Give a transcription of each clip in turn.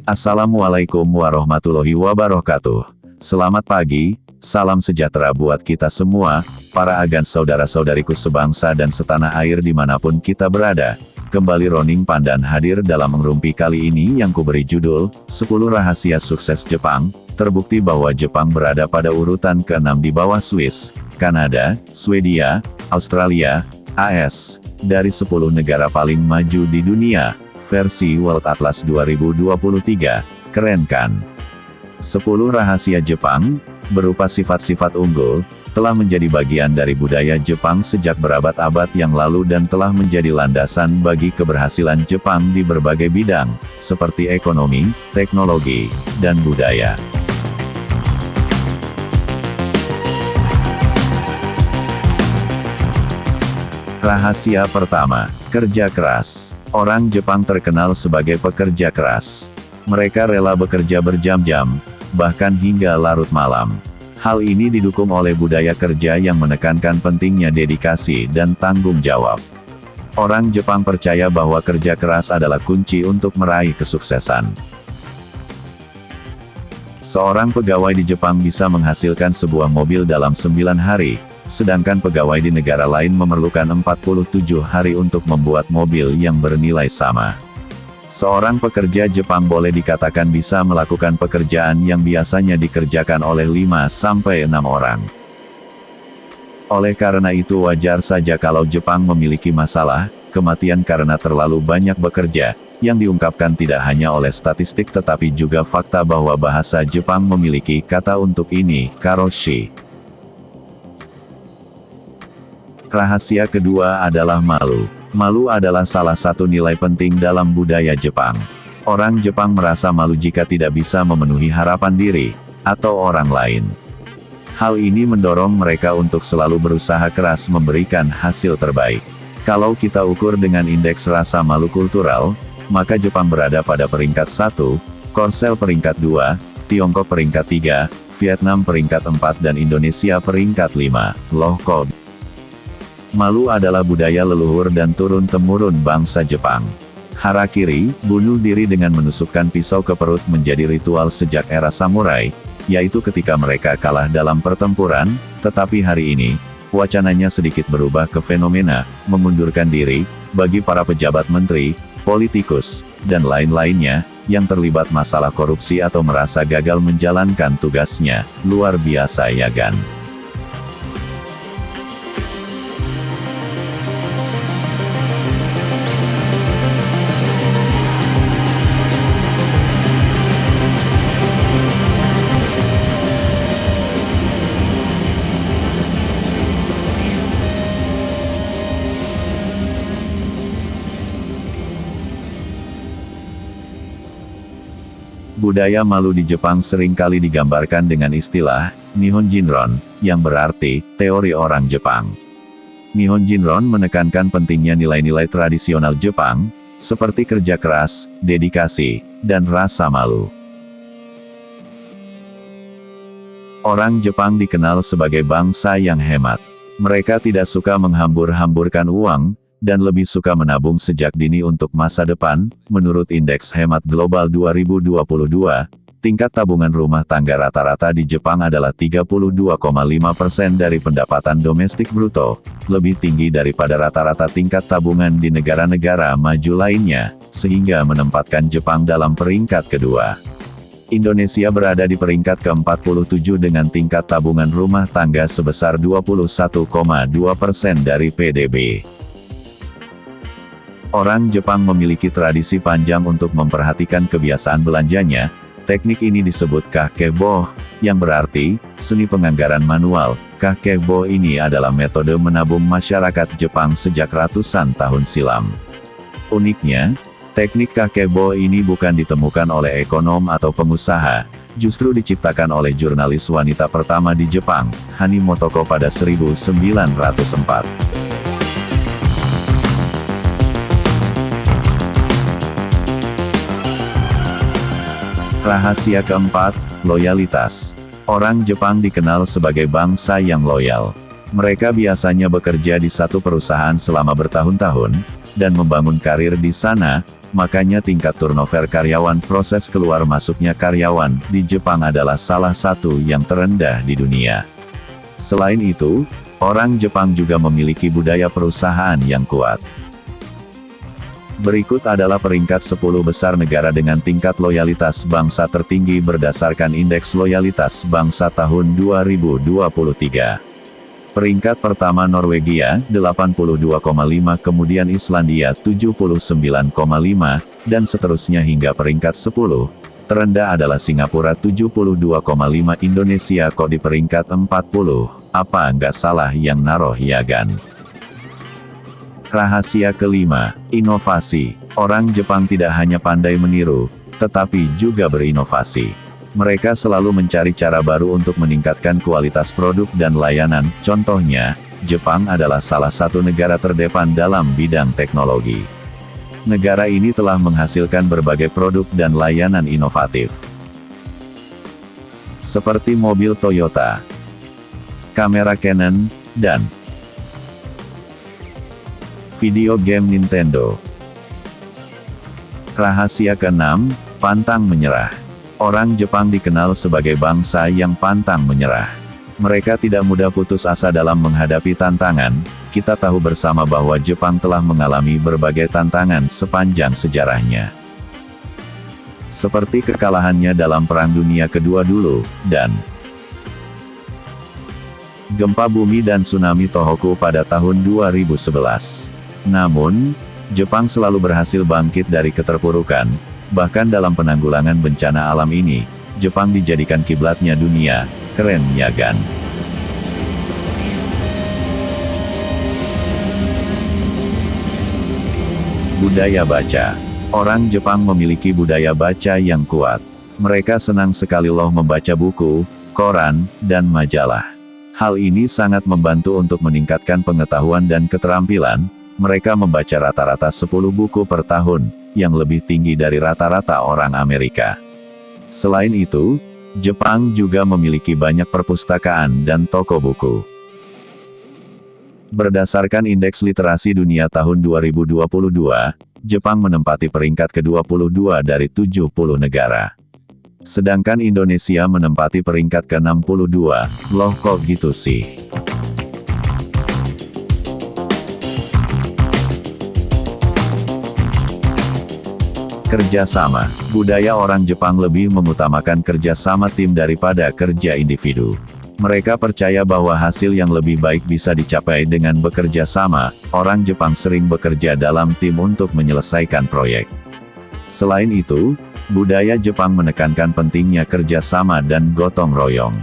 Assalamualaikum warahmatullahi wabarakatuh. Selamat pagi, salam sejahtera buat kita semua, para agan saudara-saudariku sebangsa dan setanah air dimanapun kita berada. Kembali Roning Pandan hadir dalam Ngerumpi kali ini yang kuberi judul, 10 Rahasia Sukses Jepang. Terbukti bahwa Jepang berada pada urutan ke-6 di bawah Swiss, Kanada, Swedia, Australia, AS, dari 10 negara paling maju di dunia. Versi World Atlas 2023, keren kan? 10 rahasia Jepang, berupa sifat-sifat unggul, telah menjadi bagian dari budaya Jepang sejak berabad-abad yang lalu dan telah menjadi landasan bagi keberhasilan Jepang di berbagai bidang, seperti ekonomi, teknologi, dan budaya. Rahasia pertama, kerja keras. Orang Jepang terkenal sebagai pekerja keras. Mereka rela bekerja berjam-jam, bahkan hingga larut malam. Hal ini didukung oleh budaya kerja yang menekankan pentingnya dedikasi dan tanggung jawab. Orang Jepang percaya bahwa kerja keras adalah kunci untuk meraih kesuksesan. Seorang pegawai di Jepang bisa menghasilkan sebuah mobil dalam 9 hari, sedangkan pegawai di negara lain memerlukan 47 hari untuk membuat mobil yang bernilai sama. Seorang pekerja Jepang boleh dikatakan bisa melakukan pekerjaan yang biasanya dikerjakan oleh 5-6 orang. Oleh karena itu wajar saja kalau Jepang memiliki masalah, kematian karena terlalu banyak bekerja, yang diungkapkan tidak hanya oleh statistik tetapi juga fakta bahwa bahasa Jepang memiliki kata untuk ini, karoshi. Rahasia kedua adalah malu. Malu adalah salah satu nilai penting dalam budaya Jepang. Orang Jepang merasa malu jika tidak bisa memenuhi harapan diri, atau orang lain. Hal ini mendorong mereka untuk selalu berusaha keras memberikan hasil terbaik. Kalau kita ukur dengan indeks rasa malu kultural, maka Jepang berada pada peringkat 1, Korsel peringkat 2, Tiongkok peringkat 3, Vietnam peringkat 4 dan Indonesia peringkat 5, Loh kok? Malu adalah budaya leluhur dan turun-temurun bangsa Jepang. Harakiri, bunuh diri dengan menusukkan pisau ke perut menjadi ritual sejak era samurai, yaitu ketika mereka kalah dalam pertempuran, tetapi hari ini, wacananya sedikit berubah ke fenomena, memundurkan diri, bagi para pejabat menteri, politikus, dan lain-lainnya, yang terlibat masalah korupsi atau merasa gagal menjalankan tugasnya. Luar biasa ya kan? Budaya malu di Jepang seringkali digambarkan dengan istilah, Nihonjinron, yang berarti, teori orang Jepang. Nihonjinron menekankan pentingnya nilai-nilai tradisional Jepang, seperti kerja keras, dedikasi, dan rasa malu. Orang Jepang dikenal sebagai bangsa yang hemat. Mereka tidak suka menghambur-hamburkan uang, dan lebih suka menabung sejak dini untuk masa depan. Menurut Indeks Hemat Global 2022, tingkat tabungan rumah tangga rata-rata di Jepang adalah 32,5% dari pendapatan domestik bruto, lebih tinggi daripada rata-rata tingkat tabungan di negara-negara maju lainnya, sehingga menempatkan Jepang dalam peringkat kedua. Indonesia berada di peringkat ke-47 dengan tingkat tabungan rumah tangga sebesar 21,2% dari PDB. Orang Jepang memiliki tradisi panjang untuk memperhatikan kebiasaan belanjanya. Teknik ini disebut kakebo, yang berarti seni penganggaran manual. Kakebo ini adalah metode menabung masyarakat Jepang sejak ratusan tahun silam. Uniknya, teknik kakebo ini bukan ditemukan oleh ekonom atau pengusaha, justru diciptakan oleh jurnalis wanita pertama di Jepang, Hani Motoko pada 1904. Rahasia keempat, loyalitas. Orang Jepang dikenal sebagai bangsa yang loyal. Mereka biasanya bekerja di satu perusahaan selama bertahun-tahun, dan membangun karir di sana, makanya tingkat turnover karyawan proses keluar masuknya karyawan di Jepang adalah salah satu yang terendah di dunia. Selain itu, orang Jepang juga memiliki budaya perusahaan yang kuat. Berikut adalah peringkat 10 besar negara dengan tingkat loyalitas bangsa tertinggi berdasarkan Indeks Loyalitas Bangsa tahun 2023. Peringkat pertama Norwegia, 82,5, kemudian Islandia 79,5, dan seterusnya hingga peringkat 10. Terendah adalah Singapura 72,5, Indonesia kok di peringkat 40, apa nggak salah yang naruh ya gan? Rahasia kelima, inovasi. Orang Jepang tidak hanya pandai meniru, tetapi juga berinovasi. Mereka selalu mencari cara baru untuk meningkatkan kualitas produk dan layanan. Contohnya, Jepang adalah salah satu negara terdepan dalam bidang teknologi. Negara ini telah menghasilkan berbagai produk dan layanan inovatif. Seperti mobil Toyota, kamera Canon, dan video game Nintendo. Rahasia keenam, pantang menyerah. Orang Jepang dikenal sebagai bangsa yang pantang menyerah. Mereka tidak mudah putus asa dalam menghadapi tantangan. Kita tahu bersama bahwa Jepang telah mengalami berbagai tantangan sepanjang sejarahnya. Seperti kekalahannya dalam Perang Dunia Kedua dulu, dan gempa bumi dan tsunami Tohoku pada tahun 2011. Namun, Jepang selalu berhasil bangkit dari keterpurukan. Bahkan dalam penanggulangan bencana alam ini, Jepang dijadikan kiblatnya dunia. Keren ya gan? Budaya baca. Orang Jepang memiliki budaya baca yang kuat. Mereka senang sekali loh membaca buku, koran, dan majalah. Hal ini sangat membantu untuk meningkatkan pengetahuan dan keterampilan. Mereka membaca rata-rata 10 buku per tahun, yang lebih tinggi dari rata-rata orang Amerika. Selain itu, Jepang juga memiliki banyak perpustakaan dan toko buku. Berdasarkan Indeks Literasi Dunia tahun 2022, Jepang menempati peringkat ke-22 dari 70 negara. Sedangkan Indonesia menempati peringkat ke-62, loh kok gitu sih? Kerjasama. Budaya orang Jepang lebih mengutamakan kerjasama tim daripada kerja individu. Mereka percaya bahwa hasil yang lebih baik bisa dicapai dengan bekerja sama. Orang Jepang sering bekerja dalam tim untuk menyelesaikan proyek. Selain itu, budaya Jepang menekankan pentingnya kerjasama dan gotong royong.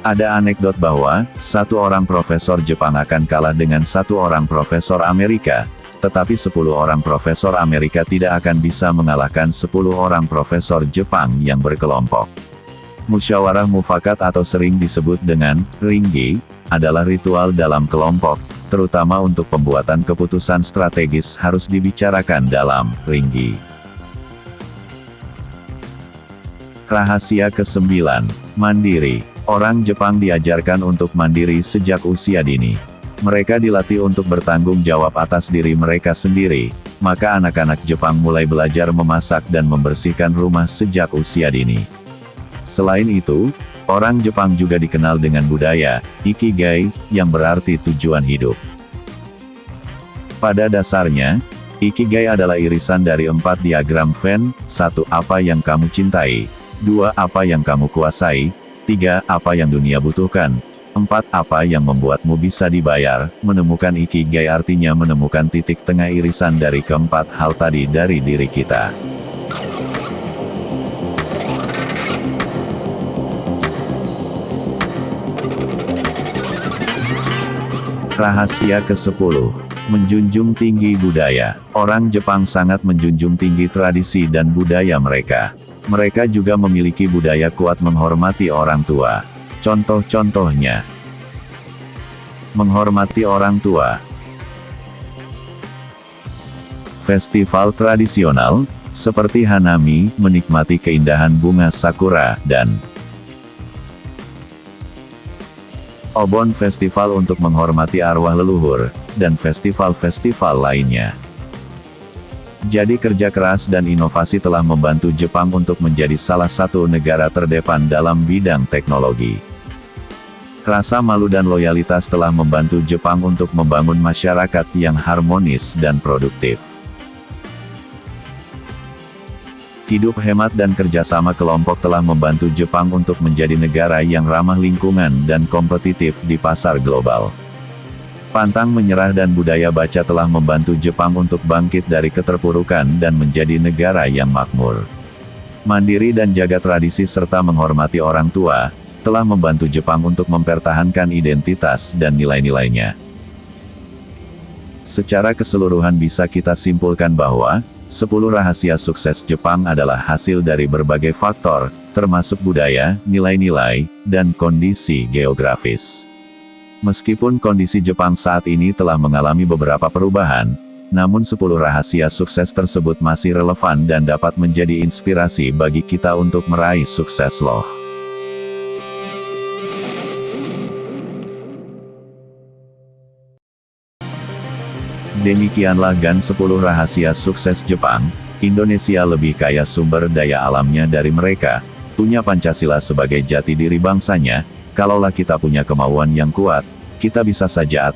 Ada anekdot bahwa, satu orang profesor Jepang akan kalah dengan satu orang profesor Amerika, tetapi 10 orang profesor Amerika tidak akan bisa mengalahkan 10 orang profesor Jepang yang berkelompok. Musyawarah mufakat atau sering disebut dengan ringgi, adalah ritual dalam kelompok, terutama untuk pembuatan keputusan strategis harus dibicarakan dalam ringgi. Rahasia ke-9, mandiri. Orang Jepang diajarkan untuk mandiri sejak usia dini. Mereka dilatih untuk bertanggung jawab atas diri mereka sendiri, maka anak-anak Jepang mulai belajar memasak dan membersihkan rumah sejak usia dini. Selain itu, orang Jepang juga dikenal dengan budaya ikigai, yang berarti tujuan hidup. Pada dasarnya, ikigai adalah irisan dari 4 diagram Venn. 1. Apa yang kamu cintai. 2. Apa yang kamu kuasai. 3. Apa yang dunia butuhkan. 4. Apa yang membuatmu bisa dibayar. Menemukan ikigai artinya menemukan titik tengah irisan dari keempat hal tadi dari diri kita. Rahasia ke-10. Menjunjung tinggi budaya. Orang Jepang sangat menjunjung tinggi tradisi dan budaya mereka. Mereka juga memiliki budaya kuat menghormati orang tua. Contoh-contohnya, menghormati orang tua. Festival tradisional, seperti Hanami, menikmati keindahan bunga sakura, dan Obon Festival untuk menghormati arwah leluhur, dan festival-festival lainnya. Jadi kerja keras dan inovasi telah membantu Jepang untuk menjadi salah satu negara terdepan dalam bidang teknologi. Rasa malu dan loyalitas telah membantu Jepang untuk membangun masyarakat yang harmonis dan produktif. Hidup hemat dan kerjasama kelompok telah membantu Jepang untuk menjadi negara yang ramah lingkungan dan kompetitif di pasar global. Pantang menyerah dan budaya baca telah membantu Jepang untuk bangkit dari keterpurukan dan menjadi negara yang makmur. Mandiri dan jaga tradisi serta menghormati orang tua, telah membantu Jepang untuk mempertahankan identitas dan nilai-nilainya. Secara keseluruhan bisa kita simpulkan bahwa 10 rahasia sukses Jepang adalah hasil dari berbagai faktor, termasuk budaya, nilai-nilai, dan kondisi geografis. Meskipun kondisi Jepang saat ini telah mengalami beberapa perubahan, namun 10 rahasia sukses tersebut masih relevan dan dapat menjadi inspirasi bagi kita untuk meraih sukses loh. Demikianlah GAN 10 rahasia sukses Jepang. Indonesia lebih kaya sumber daya alamnya dari mereka, punya Pancasila sebagai jati diri bangsanya. Kalaulah kita punya kemauan yang kuat, kita bisa saja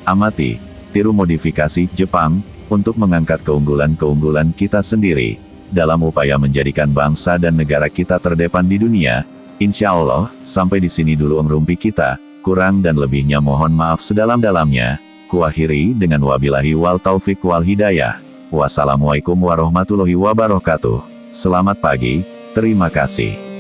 amati, tiru modifikasi Jepang, untuk mengangkat keunggulan-keunggulan kita sendiri, dalam upaya menjadikan bangsa dan negara kita terdepan di dunia. Insya Allah, sampai di sini dulu ngerumpi kita, kurang dan lebihnya mohon maaf sedalam-dalamnya. Kuakhiri dengan wabillahi wal taufiq wal hidayah. Wassalamualaikum warahmatullahi wabarakatuh. Selamat pagi, terima kasih.